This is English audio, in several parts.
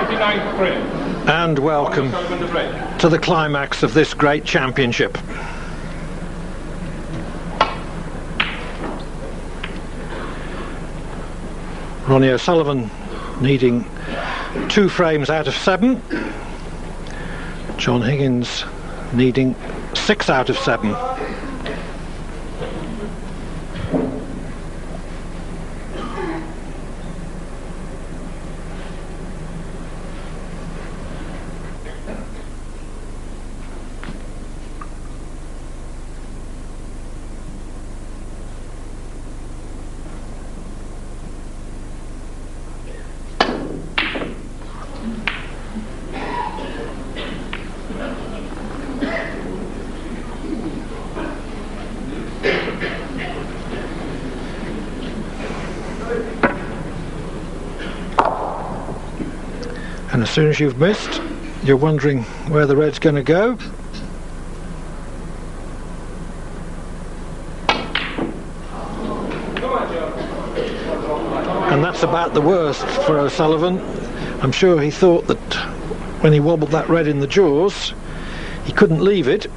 29-3. And welcome to the climax of this great championship. Ronnie O'Sullivan needing 2 frames out of 7. John Higgins needing 6 out of 7. And as soon as you've missed, you're wondering where the red's going to go. And that's about the worst for O'Sullivan. I'm sure he thought that when he wobbled that red in the jaws, he couldn't leave it.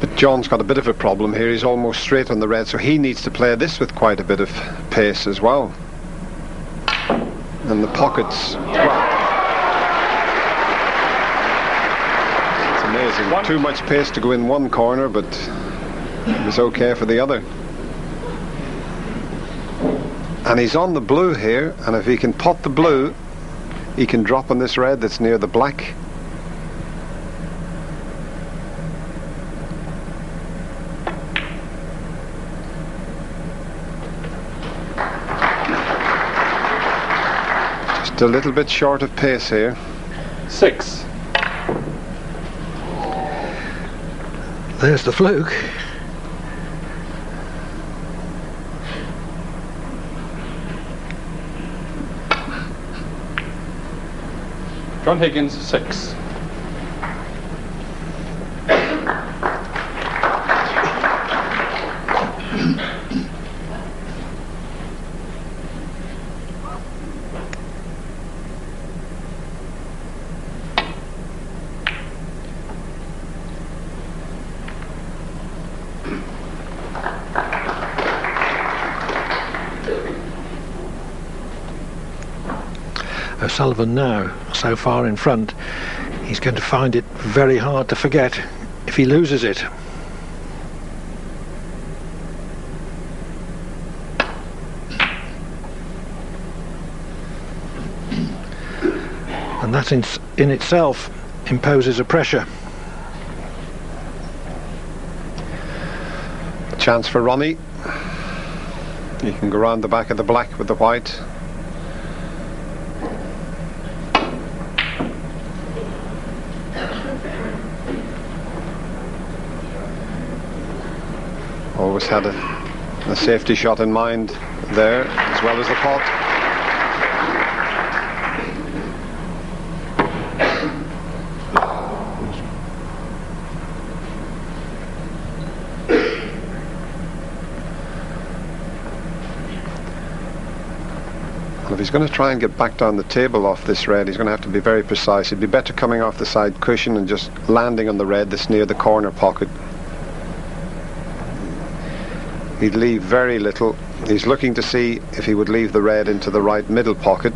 But John's got a bit of a problem here. He's almost straight on the red, so he needs to play this with quite a bit of pace as well. And the pockets, well, it's amazing. Too much pace to go in one corner, but it was okay for the other. And he's on the blue here, and if he can pot the blue, he can drop on this red that's near the black. Just a little bit short of pace here. 6. There's the fluke. John Higgins, 6. O'Sullivan now so far in front, he's going to find it very hard to forget if he loses it. And that in itself imposes a pressure. Chance for Ronnie. He can go round the back of the black with the white. Always had a safety shot in mind there, as well as the pot. And if he's going to try and get back down the table off this red, he's going to have to be very precise. It'd be better coming off the side cushion and just landing on the red that's near the corner pocket. He'd leave very little. He's looking to see if he would leave the red into the right middle pocket.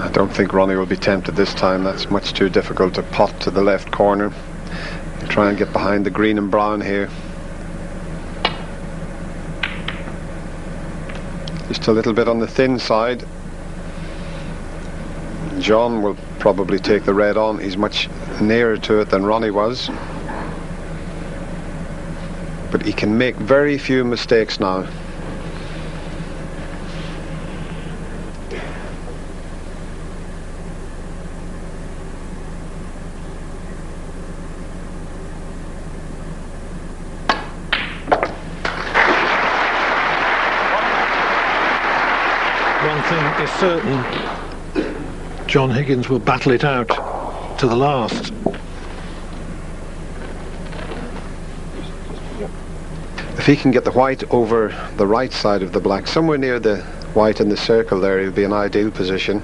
I don't think Ronnie will be tempted this time. That's much too difficult to pot to the left corner. Try and get behind the green and brown here. Just a little bit on the thin side. John will probably take the red on. He's much nearer to it than Ronnie was. But he can make very few mistakes now. One thing is certain, John Higgins will battle it out to the last. If he can get the white over the right side of the black, somewhere near the white in the circle there, it'll be an ideal position.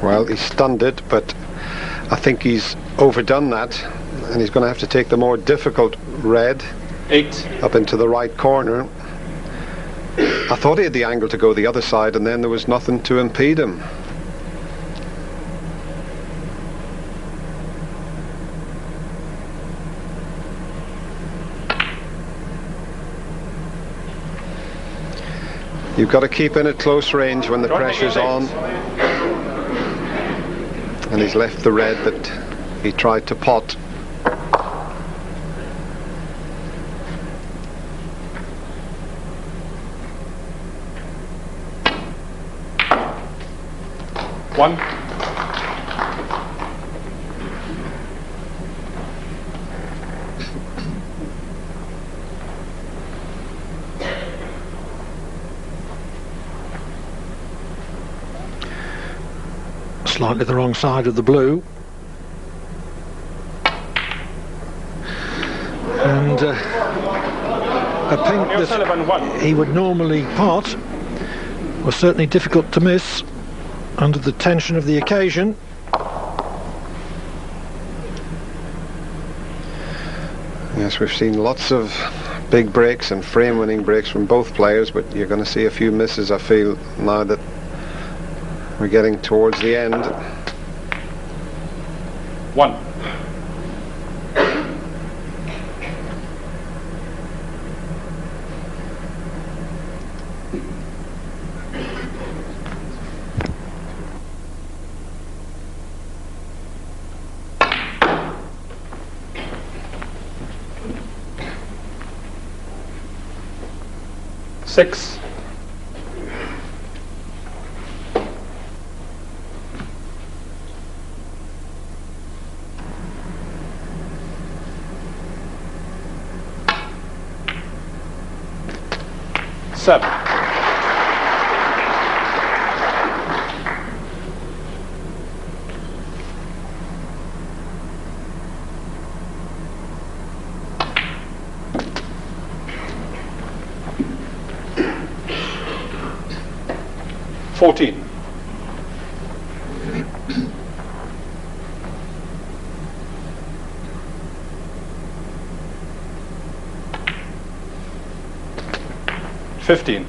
Well, he stunned it, but I think he's overdone that, and he's going to have to take the more difficult red 8 up into the right corner. I thought he had the angle to go the other side, and then there was nothing to impede him. You've got to keep in at close range when the pressure's on. And he's left the red that he tried to pot. One. Slightly the wrong side of the blue. And a pink that he would normally pot was certainly difficult to miss under the tension of the occasion. Yes, we've seen lots of big breaks and frame winning breaks from both players, but you're going to see a few misses, I feel, now that we're getting towards the end. 1. Six. Seven. Fourteen. 15.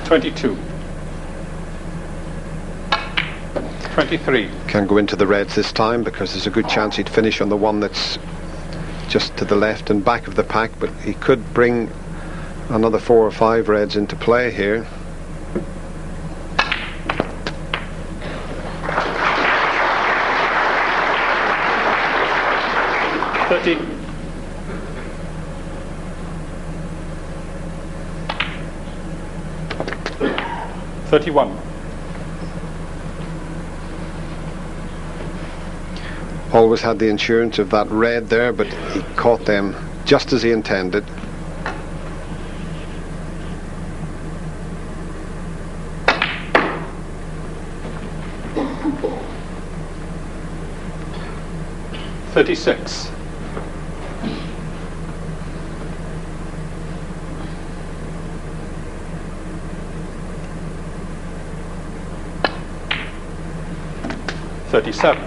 22. 23. Can go into the reds this time because there's a good chance he'd finish on the one that's just to the left and back of the pack, but he could bring another 4 or 5 reds into play here. $31. Always had the insurance of that red there, but he caught them just as he intended. $36. 37.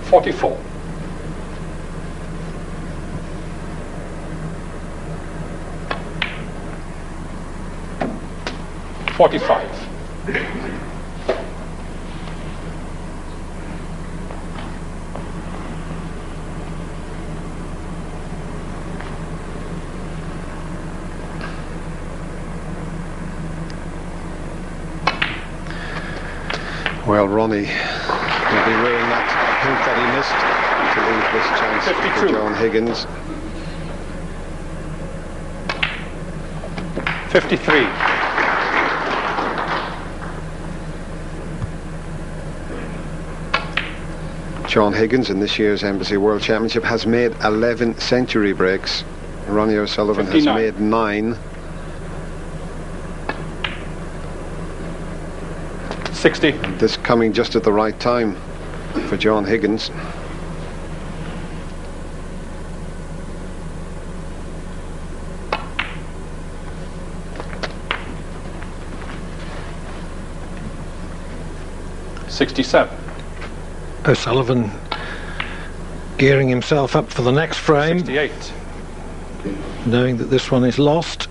$44. 45. Well, Ronnie will be wearing that pink that he missed to leave this chance 52. for John Higgins. 53. John Higgins in this year's Embassy World Championship has made 11 century breaks. Ronnie O'Sullivan 59. has made 9. 60. This coming just at the right time for John Higgins. $67. O'Sullivan gearing himself up for the next frame, 68. knowing that this one is lost.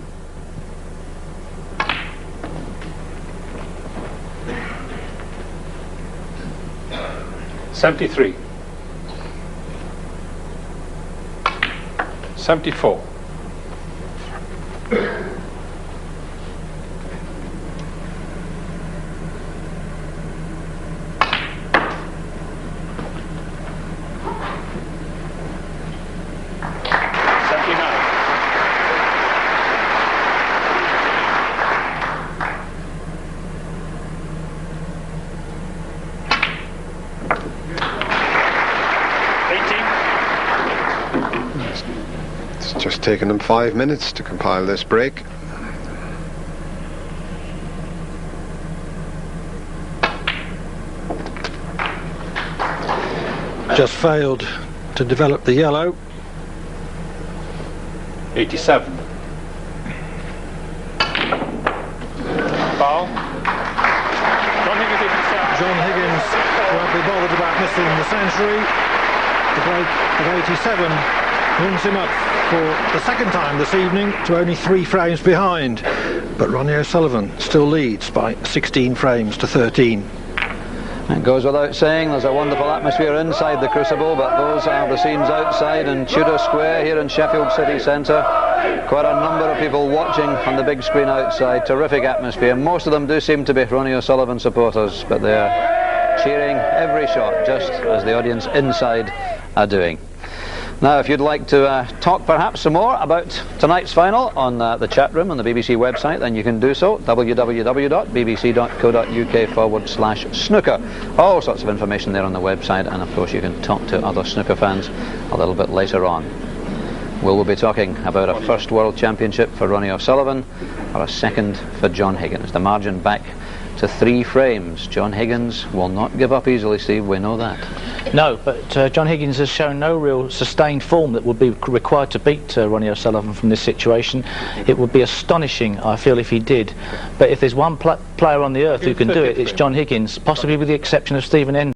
$73. 74. 80. It's just taken them 5 minutes to compile this break. Just failed to develop the yellow. 87. Foul. John Higgins 87. John Higgins won't be bothered about missing the century. The break of 87 brings him up for the second time this evening to only 3 frames behind. But Ronnie O'Sullivan still leads by 16 frames to 13. It goes without saying there's a wonderful atmosphere inside the Crucible, but those are the scenes outside in Tudor Square here in Sheffield City Centre. Quite a number of people watching on the big screen outside. Terrific atmosphere. Most of them do seem to be Ronnie O'Sullivan supporters, but they're cheering every shot just as the audience inside are doing. Now, if you'd like to talk perhaps some more about tonight's final on the chat room on the BBC website, then you can do so, www.bbc.co.uk/snooker. All sorts of information there on the website, and of course you can talk to other snooker fans a little bit later on. We'll be talking about a first World Championship for Ronnie O'Sullivan, or a second for John Higgins. The margin back to 3 frames. John Higgins will not give up easily, Steve, we know that. No, but John Higgins has shown no real sustained form that would be required to beat Ronnie O'Sullivan from this situation. It would be astonishing, I feel, if he did. But if there's one player on the earth who can do it, it's John Higgins, possibly with the exception of Stephen N.